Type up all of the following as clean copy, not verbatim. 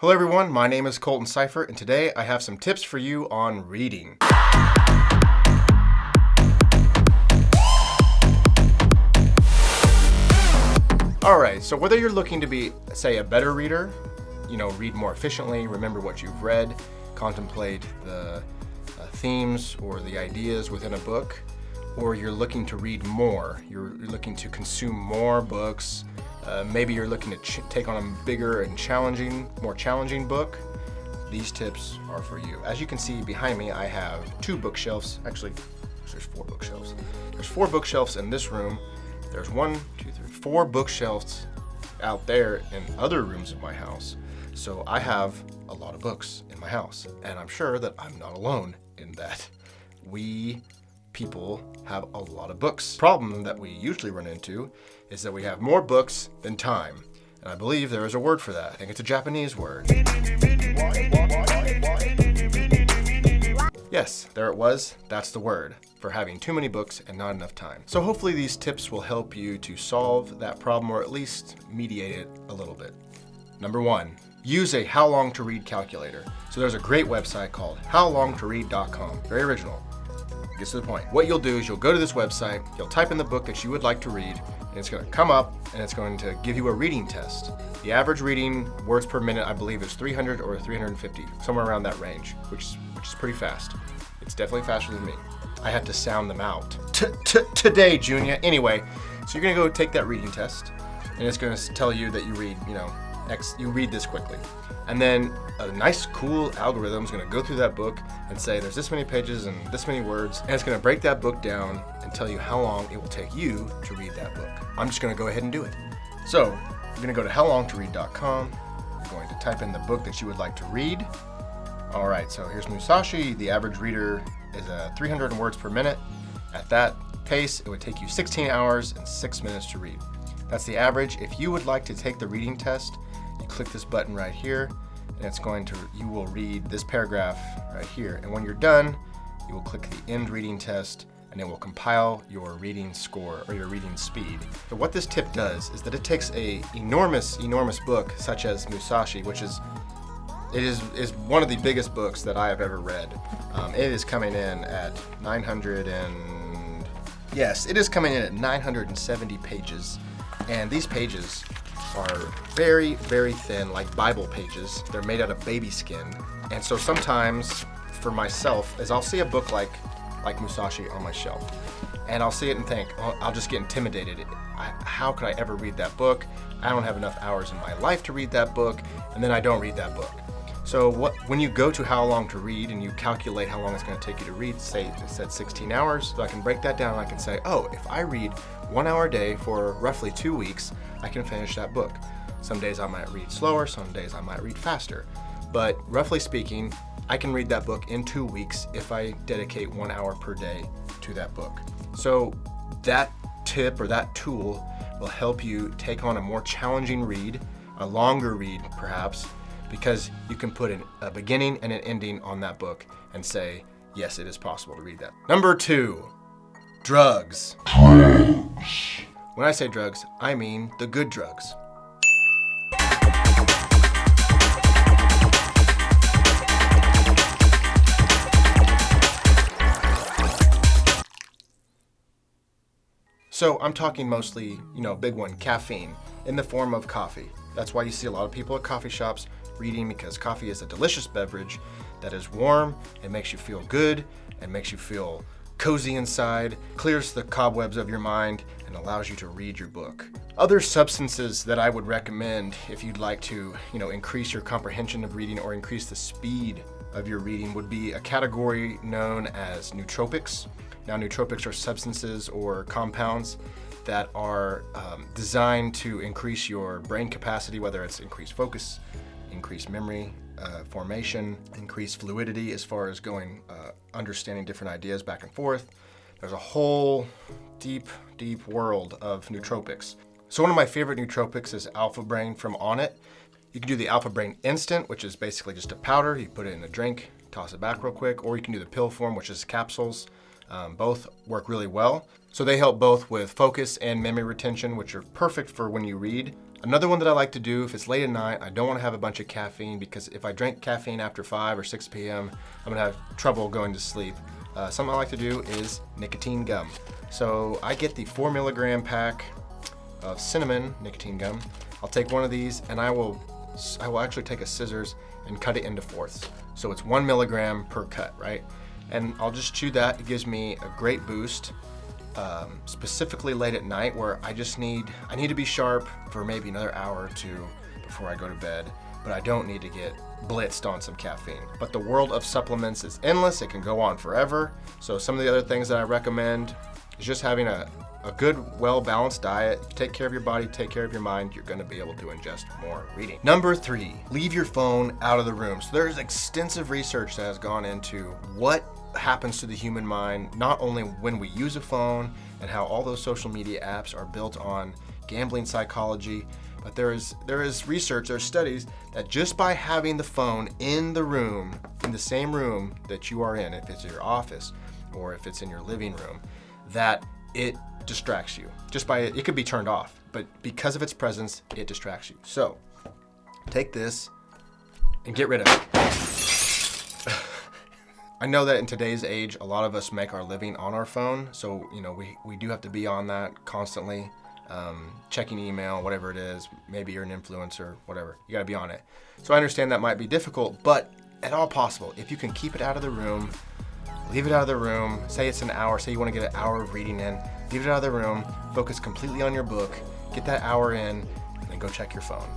Hello everyone, my name is Colton Seifert, and today I have some tips for you on reading. Alright, so whether you're looking to be, say, a better reader, read more efficiently, remember what you've read, contemplate the themes or the ideas within a book, or you're looking to read more, you're looking to consume more books, maybe you're looking to take on a bigger and more challenging book, these tips are for you. As you can see behind me, I have two bookshelves. Actually, there's four bookshelves. There's four bookshelves in this room. There's 4 bookshelves out there in other rooms of my house. So I have a lot of books in my house, and I'm sure that I'm not alone in that. We people have a lot of books. The problem that we usually run into is that we have more books than time. And I believe there is a word for that. I think it's a Japanese word. Yes, there it was. That's the word for having too many books and not enough time. So hopefully these tips will help you to solve that problem, or at least mediate it a little bit. Number 1, use a how long to read calculator. So there's a great website called howlongtoread.com. Very original. Gets to the point. What you'll do is you'll go to this website, you'll type in the book that you would like to read, and it's going to come up and it's going to give you a reading test. The average reading words per minute, I believe, is 300 or 350, somewhere around that range, which is pretty fast. It's definitely faster than me. I had to sound them out today, Junior. Anyway, so you're going to go take that reading test, and it's going to tell you that you read, you read this quickly. And then a nice, cool algorithm is going to go through that book and say there's this many pages and this many words, and it's going to break that book down and tell you how long it will take you to read that book. I'm just going to go ahead and do it. So you're going to go to howlongtoread.com. You're going to type in the book that you would like to read. All right, so here's Musashi. The average reader is 300 words per minute. At that pace, it would take you 16 hours and 6 minutes to read. That's the average. If you would like to take the reading test, you click this button right here, and you will read this paragraph right here. And when you're done, you will click the end reading test, and it will compile your reading score or your reading speed. So what this tip does is that it takes a enormous book such as Musashi, which is one of the biggest books that I have ever read. It is coming in at 970 pages, and these pages are very, very thin, like Bible pages. They're made out of baby skin. And so sometimes, for myself, as I'll see a book like Musashi on my shelf, and I'll see it and think, oh, I'll just get intimidated. How could I ever read that book? I don't have enough hours in my life to read that book, and then I don't read that book. So when you go to how long to read and you calculate how long it's going to take you to read, say it said 16 hours, so I can break that down and I can say, oh, if I read 1 hour a day for roughly 2 weeks, I can finish that book. Some days I might read slower, some days I might read faster. But roughly speaking, I can read that book in 2 weeks if I dedicate 1 hour per day to that book. So that tip or that tool will help you take on a more challenging read, a longer read perhaps, because you can put a beginning and an ending on that book and say, yes, it is possible to read that. Number 2, drugs. When I say drugs, I mean the good drugs. So I'm talking mostly, big one, caffeine in the form of coffee. That's why you see a lot of people at coffee shops reading, because coffee is a delicious beverage that is warm, it makes you feel good, and makes you feel cozy inside, clears the cobwebs of your mind, and allows you to read your book. Other substances that I would recommend if you'd like to, increase your comprehension of reading or increase the speed of your reading would be a category known as nootropics. Now, nootropics are substances or compounds that are designed to increase your brain capacity, whether it's increased focus, increased memory formation, increased fluidity as far as understanding different ideas back and forth. There's a whole deep world of nootropics. So one of my favorite nootropics is Alpha Brain from Onnit. You can do the Alpha Brain Instant, which is basically just a powder. You put it in a drink, toss it back real quick, or you can do the pill form, which is capsules. Both work really well. So they help both with focus and memory retention, which are perfect for when you read. Another one that I like to do if it's late at night, I don't want to have a bunch of caffeine, because if I drink caffeine after 5 or 6 p.m., I'm going to have trouble going to sleep. Something I like to do is nicotine gum. So I get the 4 milligram pack of cinnamon nicotine gum. I'll take one of these and I will actually take a scissors and cut it into fourths. So it's 1 milligram per cut, right? And I'll just chew that. It gives me a great boost, specifically late at night, where I need to be sharp for maybe another hour or two before I go to bed, but I don't need to get blitzed on some caffeine. But the world of supplements is endless. It can go on forever. So some of the other things that I recommend is just having a good, well-balanced diet. If you take care of your body, take care of your mind, you're gonna be able to ingest more reading. Number 3, leave your phone out of the room. So there's extensive research that has gone into what happens to the human mind, not only when we use a phone and how all those social media apps are built on gambling psychology, but there is research, there are studies that just by having the phone in the room, in the same room that you are in, if it's your office or if it's in your living room, that it distracts you. Just by it could be turned off, but because of its presence, it distracts you. So take this and get rid of it. I know that in today's age, a lot of us make our living on our phone. So, we do have to be on that constantly, checking email, whatever it is. Maybe you're an influencer, whatever. You gotta be on it. So I understand that might be difficult, but at all possible, if you can keep it out of the room, leave it out of the room. Say it's an hour, say you wanna get an hour of reading in, leave it out of the room, focus completely on your book, get that hour in, and then go check your phone.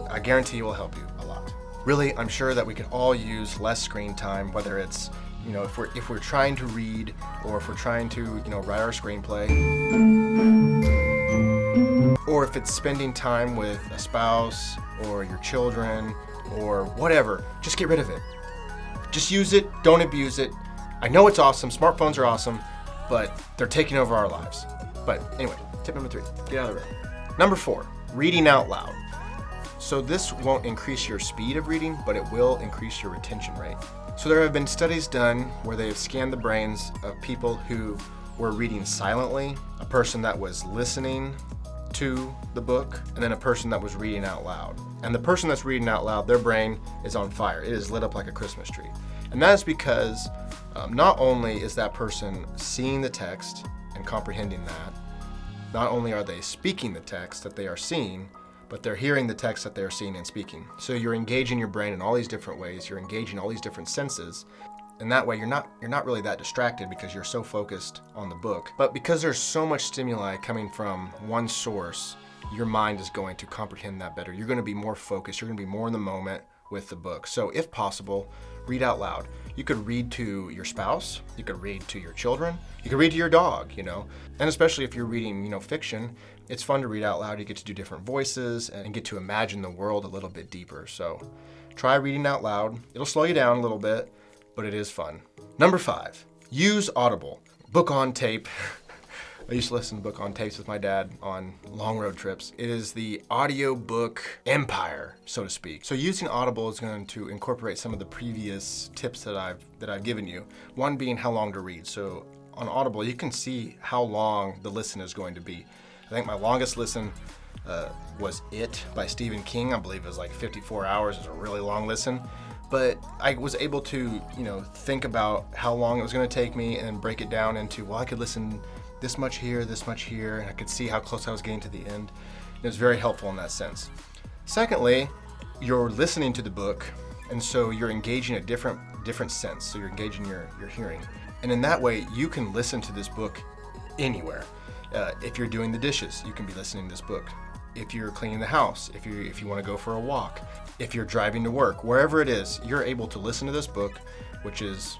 I guarantee it will help you a lot. Really, I'm sure that we could all use less screen time, whether it's, if we're trying to read or if we're trying to, write our screenplay, or if it's spending time with a spouse or your children or whatever. Just get rid of it. Just use it, don't abuse it. I know it's awesome, smartphones are awesome, but they're taking over our lives. But anyway, tip number 3, get out of the room. Number 4, reading out loud. So this won't increase your speed of reading, but it will increase your retention rate. So there have been studies done where they have scanned the brains of people who were reading silently, a person that was listening to the book, and then a person that was reading out loud. And the person that's reading out loud, their brain is on fire. It is lit up like a Christmas tree. And that is because not only is that person seeing the text and comprehending that, not only are they speaking the text that they are seeing, but they're hearing the text that they're seeing and speaking. So you're engaging your brain in all these different ways, you're engaging all these different senses, and that way you're not really that distracted because you're so focused on the book. But because there's so much stimuli coming from one source, your mind is going to comprehend that better. You're going to be more focused, you're going to be more in the moment with the book. So if possible, read out loud. You could read to your spouse, you could read to your children, you could read to your dog, And especially if you're reading, fiction, it's fun to read out loud. You get to do different voices and get to imagine the world a little bit deeper. So try reading out loud. It'll slow you down a little bit, but it is fun. Number 5, use Audible. Book on tape. I used to listen to book on tapes with my dad on long road trips. It is the audiobook empire, so to speak. So using Audible is going to incorporate some of the previous tips that I've given you. One being how long to read. So on Audible, you can see how long the listen is going to be. I think my longest listen was It by Stephen King. I believe it was like 54 hours. It's a really long listen. But I was able to, think about how long it was going to take me and break it down into, I could listen this much here, and I could see how close I was getting to the end. It was very helpful in that sense. Secondly, you're listening to the book, and so you're engaging a different sense. So you're engaging your hearing. And in that way, you can listen to this book anywhere. If you're doing the dishes, you can be listening to this book. If you're cleaning the house, if you want to go for a walk, if you're driving to work, wherever it is, you're able to listen to this book, which is,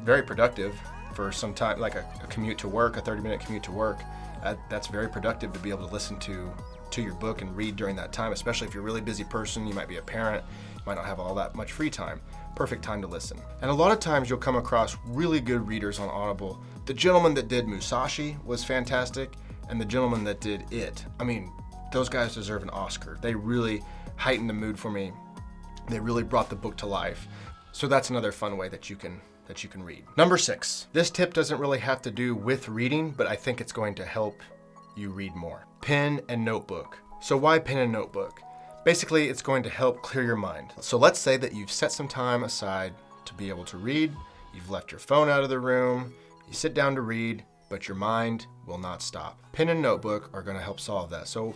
very productive for some time, like a commute to work, a 30-minute commute to work. That's very productive to be able to listen to your book and read during that time, especially if you're a really busy person, you might be a parent, you might not have all that much free time. Perfect time to listen. And a lot of times you'll come across really good readers on Audible. The gentleman that did Musashi was fantastic, and the gentleman that did It. Those guys deserve an Oscar. They really heightened the mood for me. They really brought the book to life. So that's another fun way that you can read. Number 6. This tip doesn't really have to do with reading, but I think it's going to help you read more. Pen and notebook. So why pen and notebook? Basically, it's going to help clear your mind. So let's say that you've set some time aside to be able to read, you've left your phone out of the room, you sit down to read, but your mind will not stop. Pen and notebook are going to help solve that. So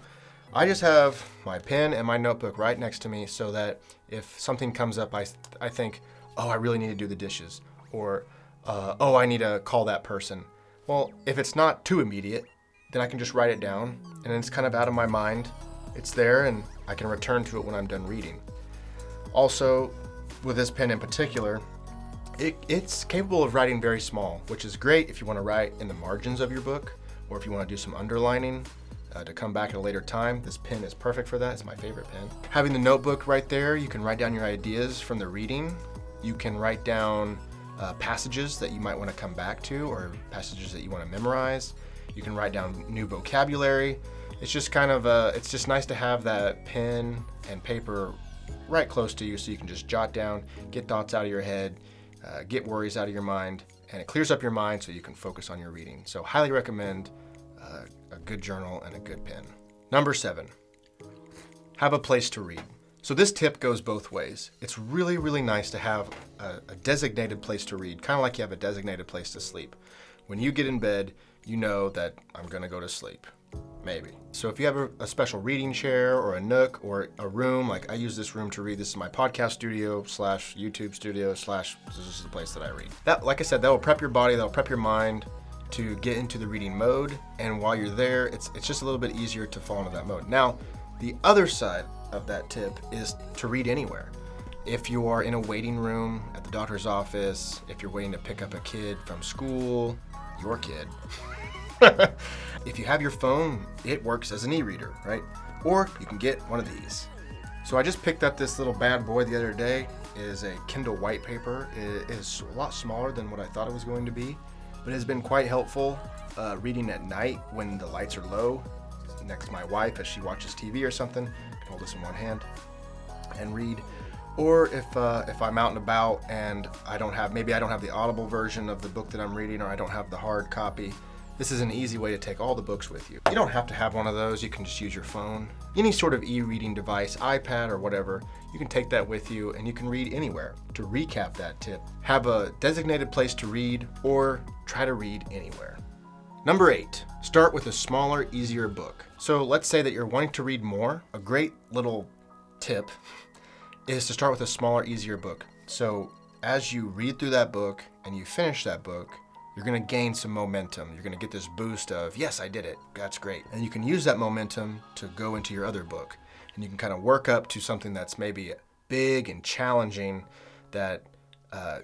I just have my pen and my notebook right next to me so that if something comes up, I think, oh, I really need to do the dishes, or oh, I need to call that person. Well, if it's not too immediate, then I can just write it down and it's kind of out of my mind. It's there and I can return to it when I'm done reading. Also, with this pen in particular, it's capable of writing very small, which is great if you want to write in the margins of your book, or if you want to do some underlining to come back at a later time. This pen is perfect for that. It's my favorite pen. Having the notebook right there, you can write down your ideas from the reading. You can write down passages that you might want to come back to, or passages that you want to memorize. You can write down new vocabulary. It's just kind of it's just nice to have that pen and paper right close to you so you can just jot down, get thoughts out of your head, get worries out of your mind, and it clears up your mind so you can focus on your reading. So highly recommend a good journal and a good pen. Number 7, have a place to read. So this tip goes both ways. It's really, really nice to have a designated place to read, kind of like you have a designated place to sleep. When you get in bed, you know that I'm gonna go to sleep, maybe. So if you have a special reading chair or a nook or a room, like I use this room to read. This is my podcast studio / YouTube studio / this is the place that I read. That, like I said, that will prep your body, that'll prep your mind to get into the reading mode. And while you're there, it's just a little bit easier to fall into that mode. Now, the other side of that tip is to read anywhere. If you are in a waiting room at the doctor's office, if you're waiting to pick up a kid from school, your kid. If you have your phone, it works as an e-reader, right? Or you can get one of these. So I just picked up this little bad boy the other day. It is a Kindle white paper. It is a lot smaller than what I thought it was going to be, but it has been quite helpful reading at night when the lights are low, next to my wife as she watches TV or something. I can hold this in one hand and read. Or if I'm out and about and maybe I don't have the Audible version of the book that I'm reading, or I don't have the hard copy, this is an easy way to take all the books with you. You don't have to have one of those. You can just use your phone. Any sort of e-reading device, iPad or whatever, you can take that with you and you can read anywhere. To recap that tip, have a designated place to read or try to read anywhere. Number 8, start with a smaller, easier book. So let's say that you're wanting to read more. A great little tip is to start with a smaller, easier book. So as you read through that book and you finish that book, you're going to gain some momentum. You're going to get this boost of, yes, I did it. That's great. And you can use that momentum to go into your other book. And you can kind of work up to something that's maybe big and challenging that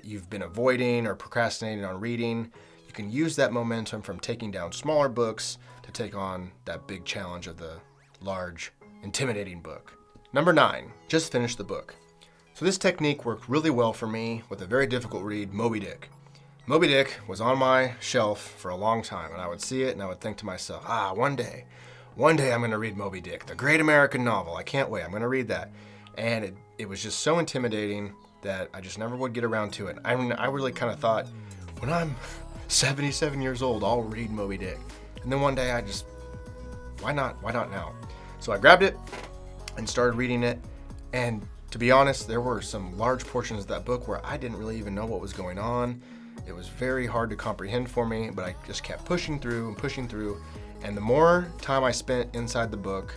you've been avoiding or procrastinating on reading. You can use that momentum from taking down smaller books to take on that big challenge of the large, intimidating book. Number 9, just finish the book. So this technique worked really well for me with a very difficult read, Moby Dick. Moby Dick was on my shelf for a long time, and I would see it and I would think to myself, one day I'm going to read Moby Dick, the great American novel. I can't wait. I'm going to read that. And it was just so intimidating that I just never would get around to it. I really kind of thought, when I'm 77 years old, I'll read Moby Dick. And then one day why not now? So I grabbed it and started reading it. And to be honest, there were some large portions of that book where I didn't really even know what was going on. It was very hard to comprehend for me, but I just kept pushing through. And the more time I spent inside the book,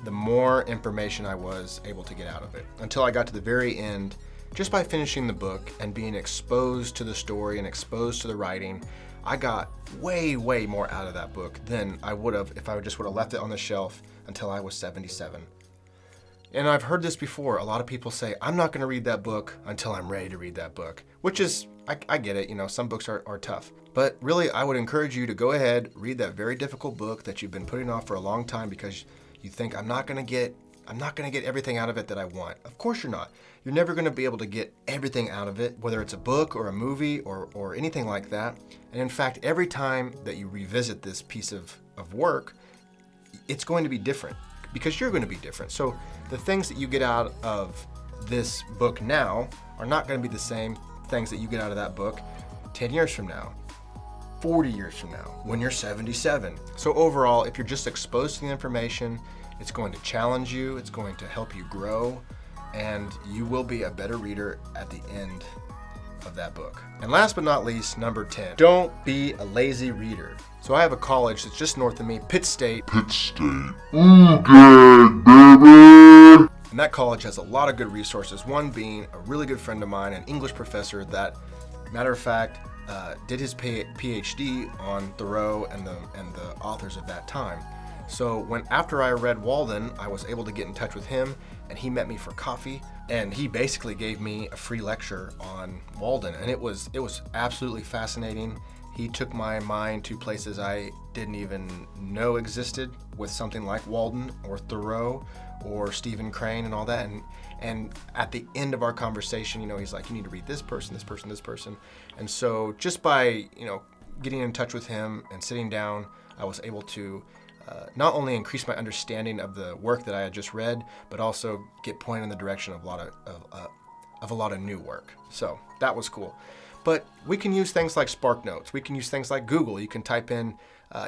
the more information I was able to get out of it. Until I got to the very end, just by finishing the book and being exposed to the story and exposed to the writing, I got way, way more out of that book than I would have if I just would have left it on the shelf until I was 77. And I've heard this before. A lot of people say, I'm not going to read that book until I'm ready to read that book, which is, I get it. Some books are tough. But really, I would encourage you to go ahead, read that very difficult book that you've been putting off for a long time because you think, I'm not going to get everything out of it that I want. Of course you're not. You're never going to be able to get everything out of it, whether it's a book or a movie or anything like that. And in fact, every time that you revisit this piece of work, it's going to be different because you're going to be different. So the things that you get out of this book now are not going to be the same things that you get out of that book 10 years from now, 40 years from now, when you're 77. So overall, if you're just exposed to the information It's going to challenge you. It's going to help you grow. And you will be a better reader at the end of that book. And last but not least, number 10, don't be a lazy reader. So I have a college that's just north of me, Pitt State. Ooh, good, baby. And that college has a lot of good resources, one being a really good friend of mine, an English professor that, matter of fact, did his PhD on Thoreau and the authors of that time. So after I read Walden, I was able to get in touch with him, and he met me for coffee, and he basically gave me a free lecture on Walden, and it was absolutely fascinating. He took my mind to places I didn't even know existed with something like Walden or Thoreau or Stephen Crane and all that. And at the end of our conversation, he's like, you need to read this person, this person, this person. And so just by, getting in touch with him and sitting down, I was able to not only increase my understanding of the work that I had just read, but also get pointed in the direction of a lot of new work. So that was cool. But we can use things like Spark Notes. We can use things like Google. You can type in,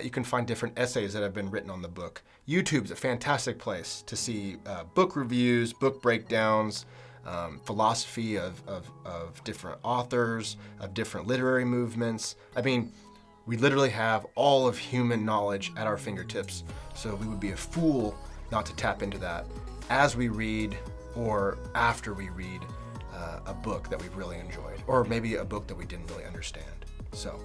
you can find different essays that have been written on the book. YouTube's a fantastic place to see book reviews, book breakdowns, philosophy of different authors, of different literary movements. I mean, we literally have all of human knowledge at our fingertips. So we would be a fool not to tap into that as we read or after we read a book that we've really enjoyed, or maybe a book that we didn't really understand. So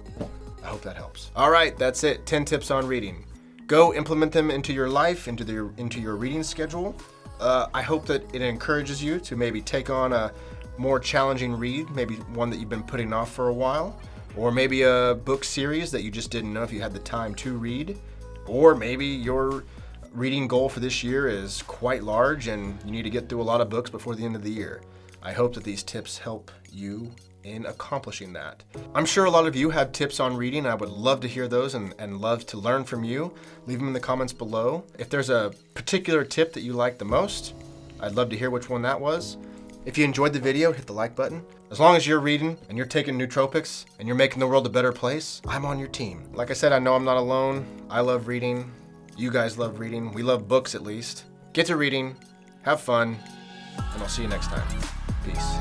I hope that helps. All right, that's it. 10 tips on reading. Go implement them into your life, into your reading schedule. I hope that it encourages you to maybe take on a more challenging read, maybe one that you've been putting off for a while, or maybe a book series that you just didn't know if you had the time to read, or maybe your reading goal for this year is quite large and you need to get through a lot of books before the end of the year. I hope that these tips help you in accomplishing that. I'm sure a lot of you have tips on reading. I would love to hear those and love to learn from you. Leave them in the comments below. If there's a particular tip that you like the most, I'd love to hear which one that was. If you enjoyed the video, hit the like button. As long as you're reading and you're taking nootropics and you're making the world a better place, I'm on your team. Like I said, I know I'm not alone. I love reading. You guys love reading. We love books at least. Get to reading, have fun, and I'll see you next time. Peace.